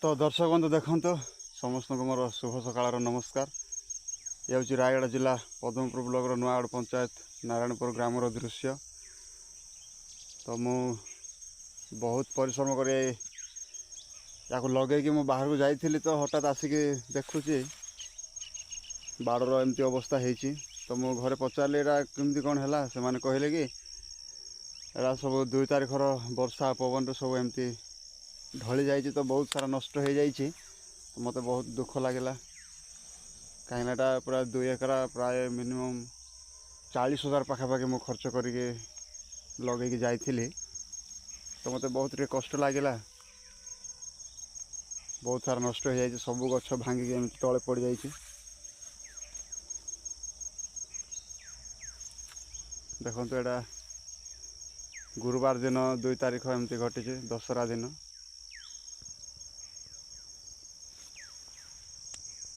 तो दर्शक बंधु देखो समस्त को मोर शुभ सकाळ नमस्कार। ये हूँ रायगढ़ जिला पद्मपुर ब्लॉक नुआगढ़ पंचायत नारायणपुर ग्रामर दृश्य। तो मु बहुत परिश्रम कर लगे कि मु बाहर को जाइली तो हठात आसिक देखुची बाड़र एमती अवस्था होती। तो मु घरे पचारे यहाँ कमी कौन है से मैंने कहले कि एरा सब 2 तारिखर वर्षा पवन सब एमती ढली जाइए तो बहुत सारा नष्ट हो जाइए। तो मत बहुत दुख लगे कहीं पूरा 2 एकरा प्राय मिनिमम 40,000 पाखापाखि मु खर्च करके लगे जाइली। तो मत बहुत कष्ट लगे बहुत सारा नष्ट हो जाइए सब गछ भांगिक एमती तले पड़ जाइए। देखो यहाँ गुरुवार दिन 2 तारिख एमती घटी दशहरा दिन।